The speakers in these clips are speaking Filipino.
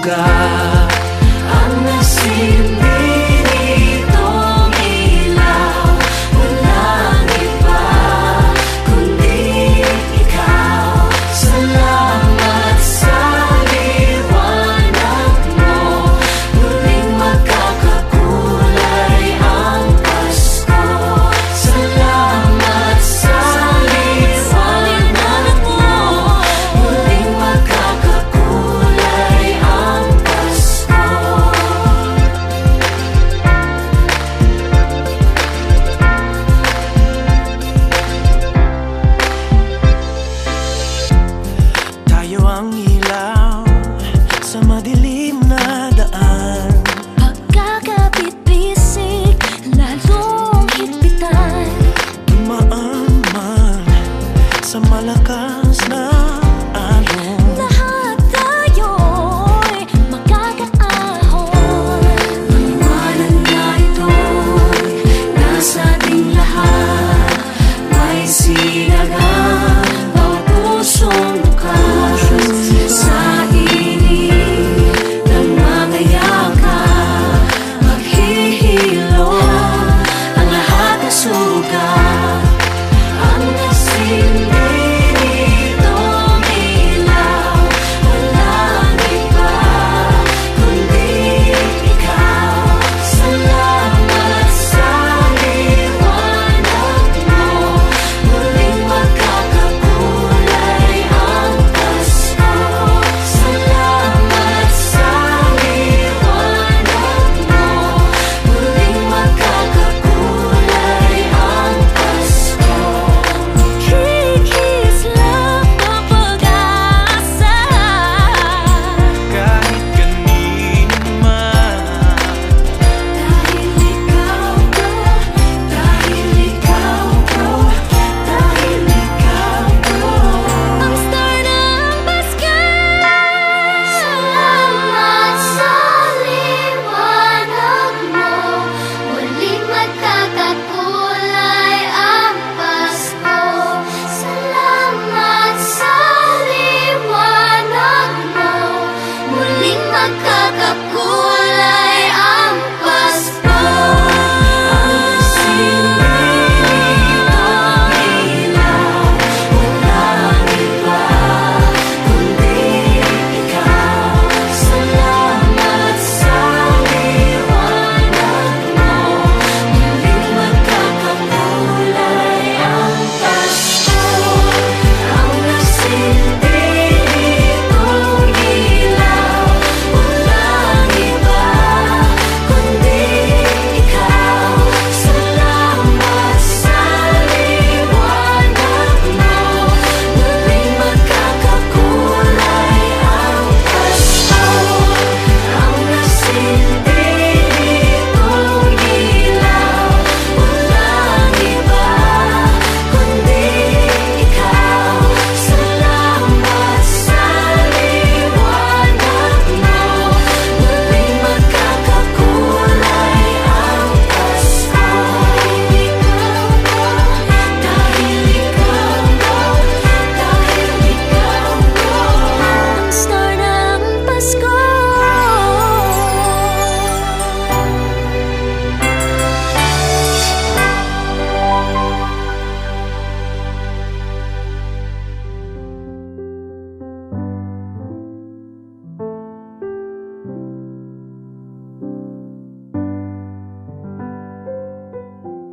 sugat. Ang nasilbi nitong ilaw, walang iba kundi ikaw. Salamat sa liwanag mo, muling magkakakulay ang Pasko. Salamat sa liwanag mo, muling magkakakulay ang Pasko. Tayo ang ilaw sa madilim na daan. Pagkakapit-bisig, lalong higpitan. Dumaan man sa malakas na alon. Lahat tayo'y magkakaahon. Maniwala na ito'y nasa ating lahat. May sinagang bawat pusong bukas. Sa init ng mga yakap, maghihilom ang lahat ng sugat. Ang nasilbi nitong ilaw, walang iba kundi ikaw. Salamat sa liwanag mo, muling magkakakulay ang Pasko. Salamat sa liwanag mo, muling magkakakulay ang Pasko. Kikislap ang pag-asa. Kahit kanino man, dahil ikaw ko, dahil ikaw ko, dahil ikaw ko. Ang star ng Pasko. Salamat sa liwanag mo, muling magkakakulay ang Pasko. Salamat sa liwanag mo, muling magkakakulay ang Pasko. Ang nasilbi nitong ilaw, walang iba kundi ikaw. Salamat sa liwanag mo, muling magkakakulay ang Pasko. Ang nasilbi nitong ilaw, walang iba kundi ikaw. Salamat sa liwanag mo, muling magkakakulay ang Pasko. Ang nasilbi nitong ilaw, walang iba kundi ikaw. Salamat sa liwanag mo, muling magkakakulay ang Pasko. Dahil ikaw ko, dahil ikaw ko. Ang star ng Pasko.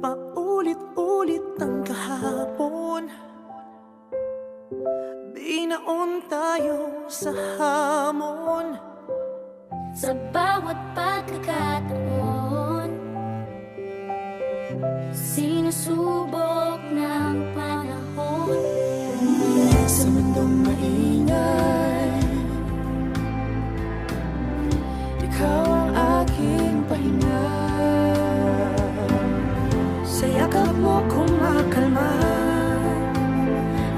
Paulit-ulit ang kahapon, binaon tayo sa hamon. Sa bawat pagkakataon, sinusubok ng panahon. Sa mundong maingay, ikaw ang aking pahinga. Sa yakap mo kumakalma,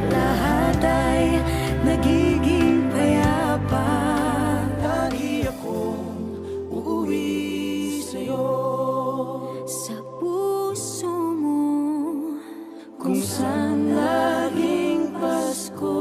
lahat ay nagiging payapa. Lagi akong uuwi sa'yo. Sa puso mo, Kung saan laging Pasko.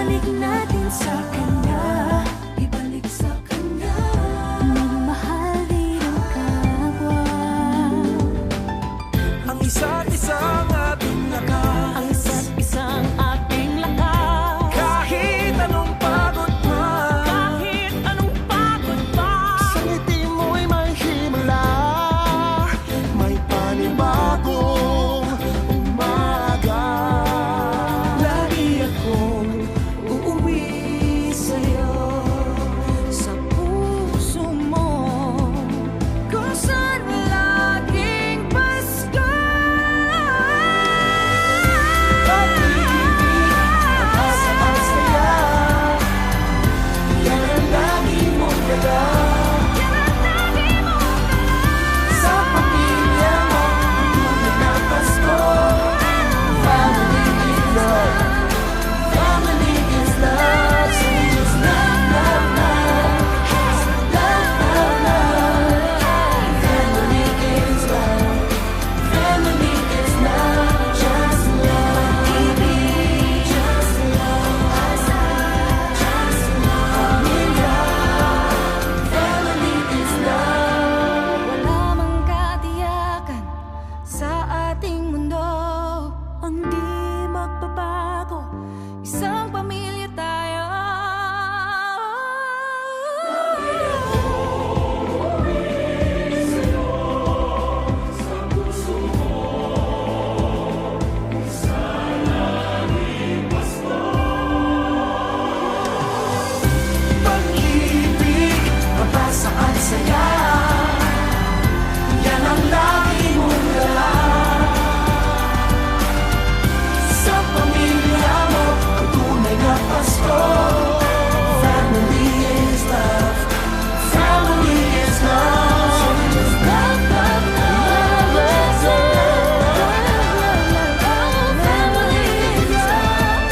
Ibalik natin sa Kanya, ibalik sa Kanya. Magmahal din ang kapwa. Ang isa't isang ating lakas, Ang isa't isang ating lakas. kahit anong pagod man, Kahit anong pagod pa, sa ngiti mo'y may himala, may panibagong umaga. lagi akong uuwi sa'yo, sa puso mo, kung saan laging Pasko. Pag-ibig, pag-asa at saya, yan ang lagi mong dala. Sa pamilya mo, tunay na Pasko. Family is love, family is love. So just love, love, love, love, love, love. Family is love, family is love, just love. Ibig, just love, just love. Pamilya, family is love. Wala mang katiyakan sa ating mundo, ang di magbabago, isang pamilya tayo. Pag-ibig, mabasa at saya, yan ang lagi mong dala. Sa pamilya mo, ang tunay na Pasko. Family is love, family is love. So just love, love, love, love, love. Family is love,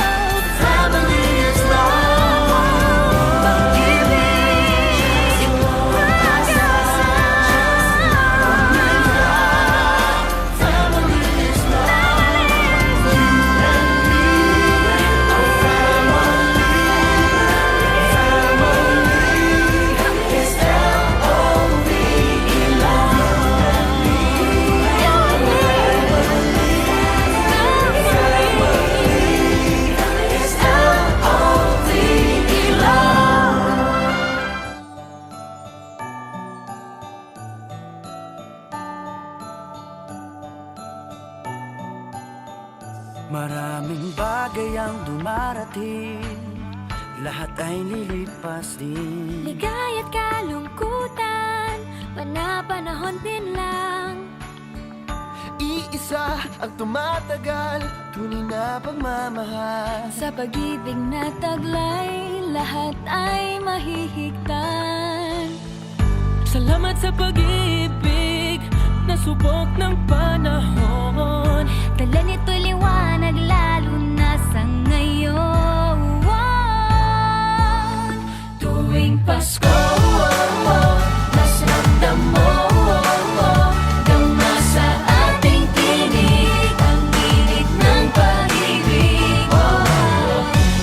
family is love. Pag-ibig, pag-asa, pamilya, family is love. You and me, our family, family is L-O-V-E, love. Is L-O-V-E, love. Maraming bagay ang dumarating, lahat ay lilipas din. Ligaya't kalungkutan, panapanahon din lang. Iisa ang tumatagal, tunay na pagmamahal. Sa pag-ibig na taglay, lahat ay mahihigtan. Salamat sa pag-ibig na subok ng panahon. Dala nito'y liwanag lalo na sa ngayon. Tuwing Pasko, mas ramdam mo, gama sa ating tinig, ang tinig ng pag-ibig.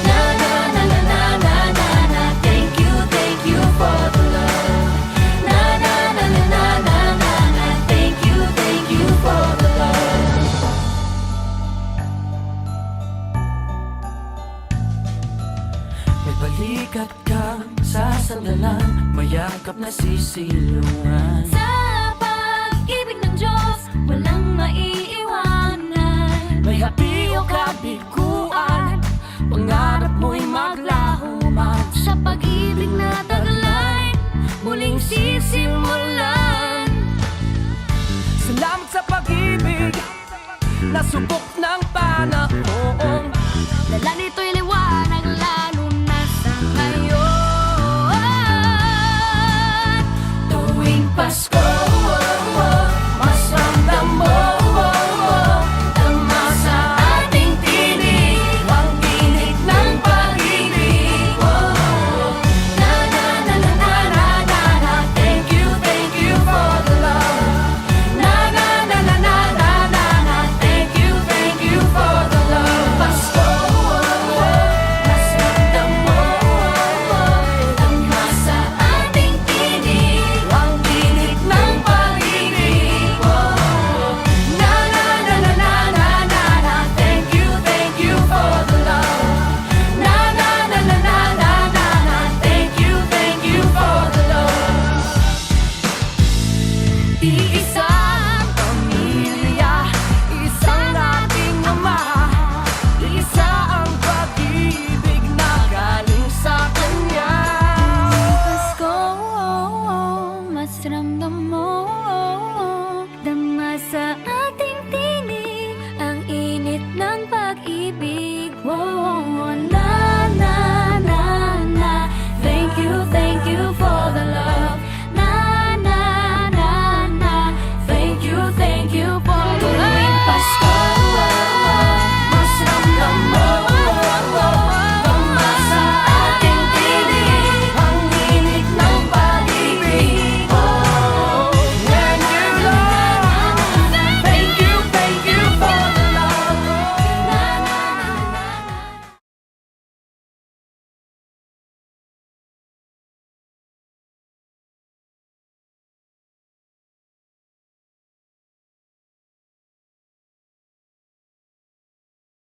Na na na na na na na na, thank you for the love. Na na na na na na na na, thank you for the love. May balikat kang sasandalan, mayakap na sisilungan. Sa pag-ibig ng Diyos, walang maiiwanan. May hapi o kabiguan, pangarap mo'y maglaho man. Sa pag-ibig na taglay, muling sisimulan. Salamat sa pag-ibig na subok ng panahon. Dala nito'y liwanag